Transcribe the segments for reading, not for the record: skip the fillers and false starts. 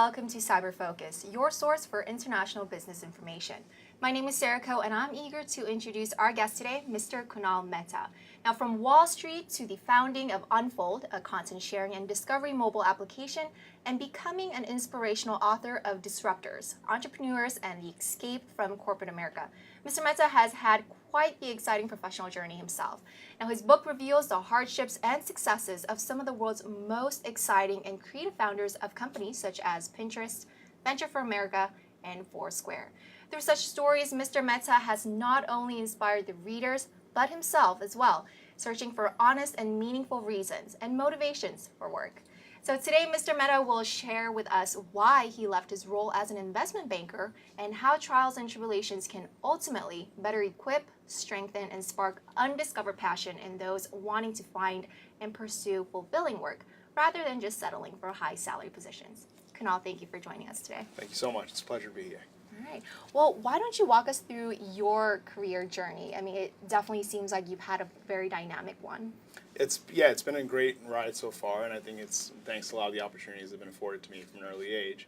welcome to Cyber Focus, your source for international business information. My name is Sarah Ko, and I'm eager to introduce our guest today, Mr. Kunal Mehta. Now, from Wall Street to the founding of Unfold, a content sharing and discovery mobile application, and becoming an inspirational author of Disruptors, Entrepreneurs and the Escape from Corporate America, Mr. Mehta has had quite the exciting professional journey himself. Now, his book reveals the hardships and successes of some of the world's most exciting and creative founders of companies such as Pinterest, Venture for America, and Foursquare. Through such stories, Mr. Mehta has not only inspired the readers, but himself as well, searching for honest and meaningful reasons and motivations for work. So today, Mr. Mehta will share with us why he left his role as an investment banker and how trials and tribulations can ultimately better equip, strengthen, and spark undiscovered passion in those wanting to find and pursue fulfilling work rather than just settling for high salary positions. Kunal, thank you for joining us today. Thank you so much. It's a pleasure to be here. All right. Well, why don't you walk us through your career journey? I mean, it definitely seems like you've had a very dynamic one. It's been a great ride so far, and I think it's thanks to a lot of the opportunities that have been afforded to me from an early age.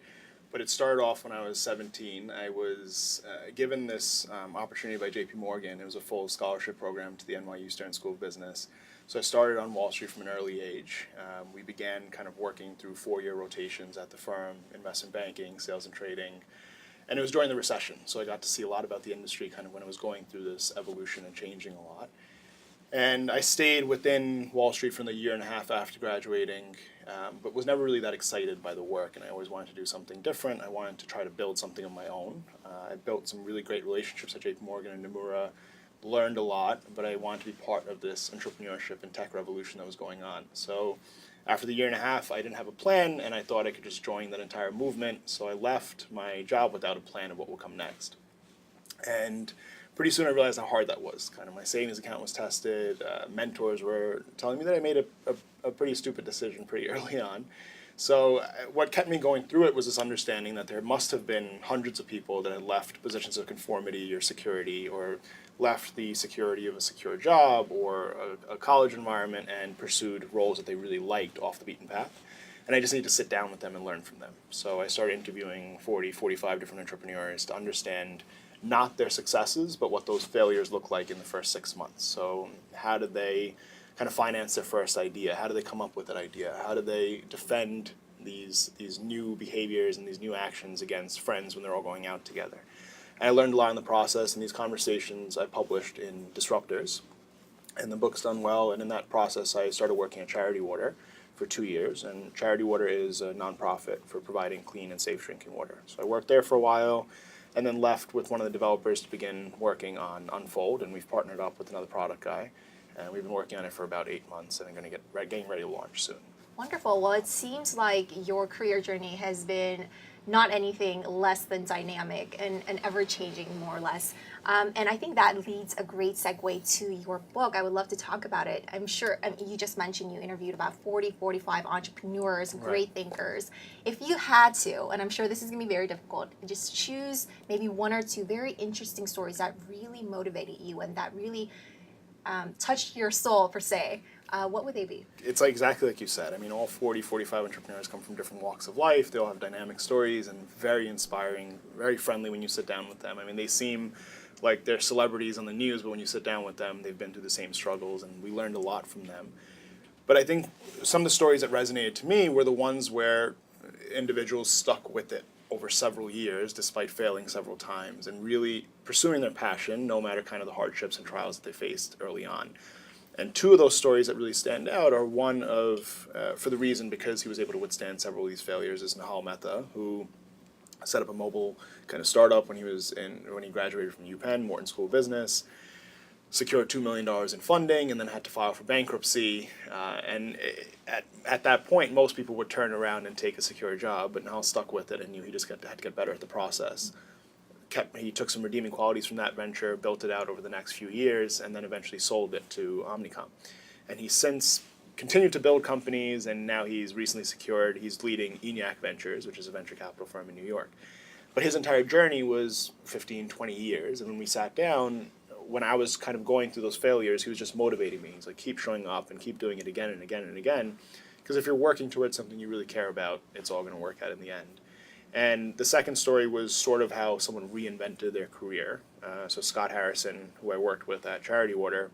But it started off when I was 17. I was given this opportunity by JP Morgan. It was a full scholarship program to the NYU Stern School of Business. So I started on Wall Street from an early age. We began kind of working through 4-year rotations at the firm, investment banking, sales and trading. And it was during the recession, so I got to see a lot about the industry kind of when it was going through this evolution and changing a lot. And I stayed within Wall Street for the year and a half after graduating, but was never really that excited by the work, and I always wanted to do something different. I wanted to try to build something of my own. I built some really great relationships at JP Morgan and Nomura, learned a lot, but I wanted to be part of this entrepreneurship and tech revolution that was going on. So after the year and a half, I didn't have a plan, and I thought I could just join that entire movement, so I left my job without a plan of what will come next. And pretty soon I realized how hard that was. Kind of my savings account was tested. Mentors were telling me that I made a pretty stupid decision pretty early on. So what kept me going through it was this understanding that there must have been hundreds of people that had left positions of conformity or security, or left the security of a secure job or a college environment and pursued roles that they really liked off the beaten path. And I just need to sit down with them and learn from them. So I started interviewing 40, 45 different entrepreneurs to understand not their successes, but what those failures look like in the first 6 months. So how did they kind of finance their first idea? How do they come up with that idea? How do they defend these new behaviors and these new actions against friends when they're all going out together? And I learned a lot in the process, and these conversations I published in Disruptors. And the book's done well, and in that process I started working at Charity Water for 2 years. And Charity Water is a nonprofit for providing clean and safe drinking water. So I worked there for a while, and then left with one of the developers to begin working on Unfold, and we've partnered up with another product guy. And we've been working on it for about 8 months, and I'm going to getting ready to launch soon. Wonderful. Well, it seems like your career journey has been not anything less than dynamic and ever-changing, more or less. And I think that leads a great segue to your book. I would love to talk about it. I'm sure you just mentioned you interviewed about 40, 45 entrepreneurs, great thinkers. If you had to, and I'm sure this is going to be very difficult, just choose maybe 1 or 2 very interesting stories that really motivated you and that really touched your soul, per se, what would they be? It's exactly like you said. I mean, all 40, 45 entrepreneurs come from different walks of life. They all have dynamic stories and very inspiring, very friendly when you sit down with them. I mean, they seem like they're celebrities on the news, but when you sit down with them, they've been through the same struggles, and we learned a lot from them. But I think some of the stories that resonated to me were the ones where individuals stuck with it over several years, despite failing several times, and really pursuing their passion, no matter kind of the hardships and trials that they faced early on. And 2 of those stories that really stand out are one of, for the reason because he was able to withstand several of these failures, is Kunal Mehta, who set up a mobile kind of startup when he graduated from UPenn, Morton School of Business, secured $2 million in funding, and then had to file for bankruptcy. And at that point, most people would turn around and take a secure job, but Kunal stuck with it and knew he just had to get better at the process. He took some redeeming qualities from that venture, built it out over the next few years, and then eventually sold it to Omnicom. And he's since continued to build companies, and now he's recently secured, he's leading ENIAC Ventures, which is a venture capital firm in New York. But his entire journey was 15, 20 years, and when we sat down, when I was kind of going through those failures, he was just motivating me. He's like, keep showing up and keep doing it again and again and again, because if you're working towards something you really care about, it's all going to work out in the end. And the second story was sort of how someone reinvented their career. So Scott Harrison, who I worked with at Charity Water,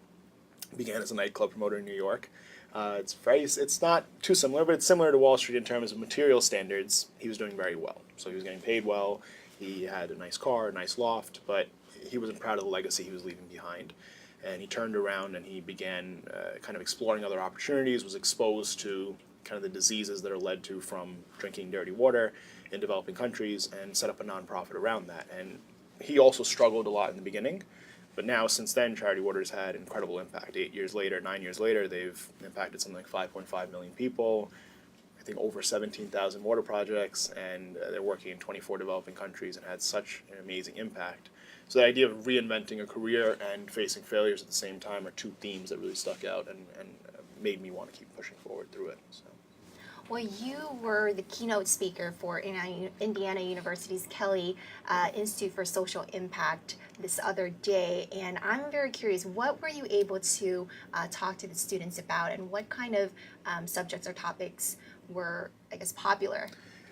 began as a nightclub promoter in New York. It's not too similar, but it's similar to Wall Street in terms of material standards. He was doing very well, so he was getting paid well. He had a nice car, a nice loft, but he wasn't proud of the legacy he was leaving behind. And he turned around and he began kind of exploring other opportunities. Was exposed to kind of the diseases that are led to from drinking dirty water in developing countries, and set up a nonprofit around that. And he also struggled a lot in the beginning. But now, since then, Charity Water's had incredible impact. 8 years later, 9 years later, they've impacted something like 5.5 million people, I think over 17,000 water projects, and they're working in 24 developing countries and had such an amazing impact. So the idea of reinventing a career and facing failures at the same time are two themes that really stuck out and made me want to keep pushing forward through it. So. Well, you were the keynote speaker for Indiana University's Kelley Institute for Social Impact this other day, and I'm very curious, what were you able to talk to the students about, and what kind of subjects or topics were, I guess, popular?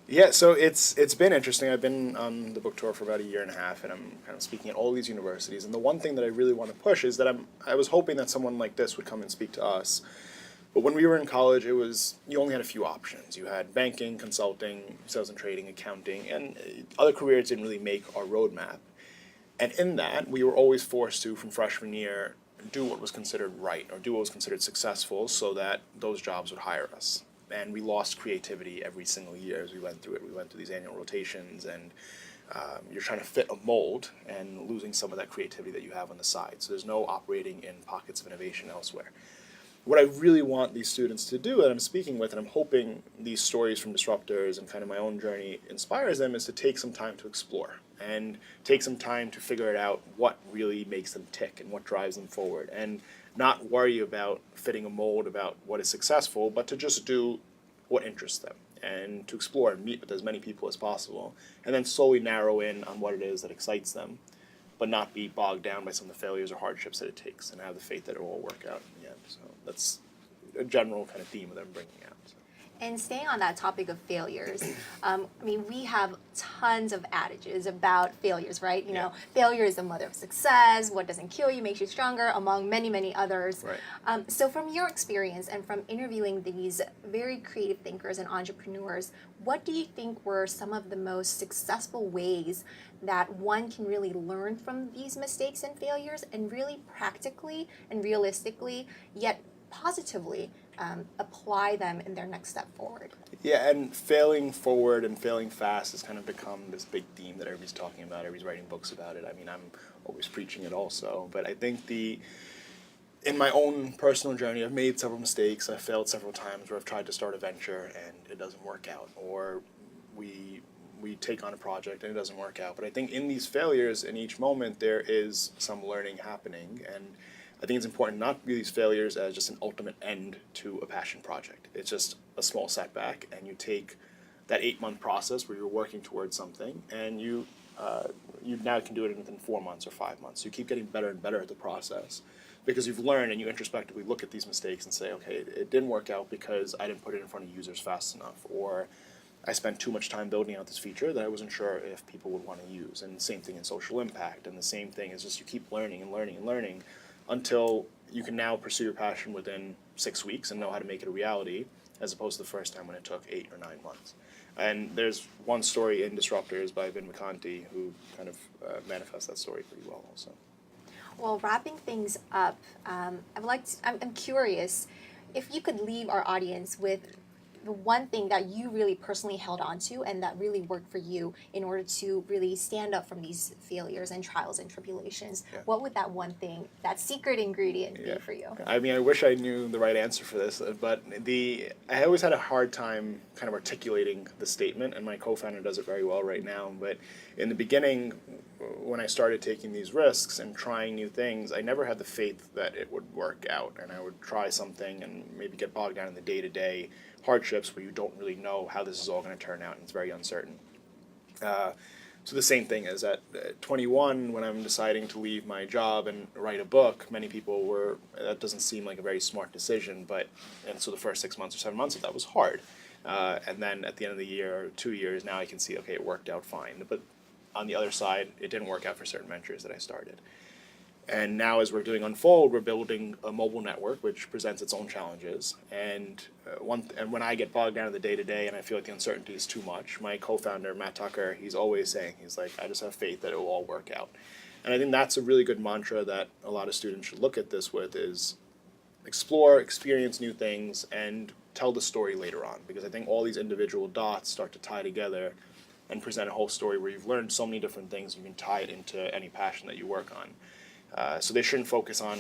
Yeah, so it's been interesting. I've been on the book tour for about a year and a half, and I'm kind of speaking at all these universities. And the one thing that I really want to push is that I was hoping that someone like this would come and speak to us. But when we were in college, you only had a few options. You had banking, consulting, sales and trading, accounting, and other careers didn't really make our roadmap. And in that, we were always forced to, from freshman year, do what was considered right or do what was considered successful so that those jobs would hire us. And we lost creativity every single year as we went through it. We went through these annual rotations, and you're trying to fit a mold and losing some of that creativity that you have on the side. So there's no operating in pockets of innovation elsewhere. What I really want these students to do that I'm speaking with, and I'm hoping these stories from Disruptors and kind of my own journey inspires them, is to take some time to explore and take some time to figure it out what really makes them tick and what drives them forward, and not worry about fitting a mold about what is successful, but to just do what interests them and to explore and meet with as many people as possible, and then slowly narrow in on what it is that excites them, but not be bogged down by some of the failures or hardships that it takes, and have the faith that it will all work out in the end. So that's a general kind of theme that I'm bringing out. So. And staying on that topic of failures, we have tons of adages about failures, right? You know, failure is the mother of success. What doesn't kill you makes you stronger, among many, many others. Right. So from your experience and from interviewing these very creative thinkers and entrepreneurs, what do you think were some of the most successful ways that one can really learn from these mistakes and failures and really practically and realistically, yet positively, apply them in their next step forward? Yeah, and failing forward and failing fast has kind of become this big theme that everybody's talking about. Everybody's writing books about it. I mean, I'm always preaching it also. But I think in my own personal journey, I've made several mistakes. I've failed several times where I've tried to start a venture and it doesn't work out, or we take on a project and it doesn't work out. But I think in these failures, in each moment, there is some learning happening, and I think it's important not to view these failures as just an ultimate end to a passion project. It's just a small setback, and you take that 8-month process where you're working towards something, and you now can do it within 4 months or 5 months. You keep getting better and better at the process because you've learned, and you introspectively look at these mistakes and say, okay, it didn't work out because I didn't put it in front of users fast enough, or I spent too much time building out this feature that I wasn't sure if people would want to use. And the same thing in social impact, and the same thing is just you keep learning and learning and learning until you can now pursue your passion within 6 weeks and know how to make it a reality, as opposed to the first time when it took 8 or 9 months. And there's one story in Disruptors by Vin Vacanti who kind of manifests that story pretty well also. Well, wrapping things up, I'm curious if you could leave our audience with the one thing that you really personally held on to and that really worked for you in order to really stand up from these failures and trials and tribulations. What would that one thing, that secret ingredient be for you? I mean, I wish I knew the right answer for this, but I always had a hard time kind of articulating the statement, and my co-founder does it very well right now. But in the beginning, when I started taking these risks and trying new things, I never had the faith that it would work out, and I would try something and maybe get bogged down in the day-to-day hardships where you don't really know how this is all going to turn out, and it's very uncertain. So the same thing is at 21, when I'm deciding to leave my job and write a book, many people that doesn't seem like a very smart decision, and so the first 6 months or 7 months of that was hard. And then at the end of the year, or 2 years, now I can see, okay, it worked out fine. But on the other side, it didn't work out for certain ventures that I started. And now as we're doing Unfold, we're building a mobile network which presents its own challenges. And when I get bogged down in the day-to-day and I feel like the uncertainty is too much, my co-founder, Matt Tucker, he's always saying, he's like, I just have faith that it will all work out. And I think that's a really good mantra that a lot of students should look at this with, is explore, experience new things, and tell the story later on. Because I think all these individual dots start to tie together and present a whole story where you've learned so many different things, you can tie it into any passion that you work on. So they shouldn't focus on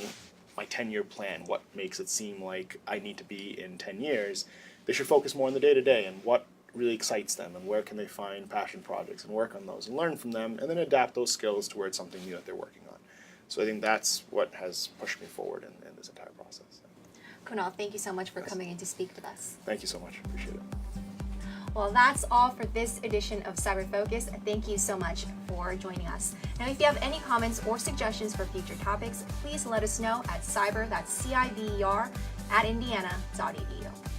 my 10-year plan, what makes it seem like I need to be in 10 years. They should focus more on the day-to-day and what really excites them and where can they find passion projects and work on those and learn from them and then adapt those skills towards something new that they're working on. So I think that's what has pushed me forward in this entire process. Kunal, thank you so much for coming in to speak with us. Thank you so much. Appreciate it. Well, that's all for this edition of Cyber Focus. Thank you so much for joining us. Now, if you have any comments or suggestions for future topics, please let us know at cyber, that's CIBER, @indiana.edu.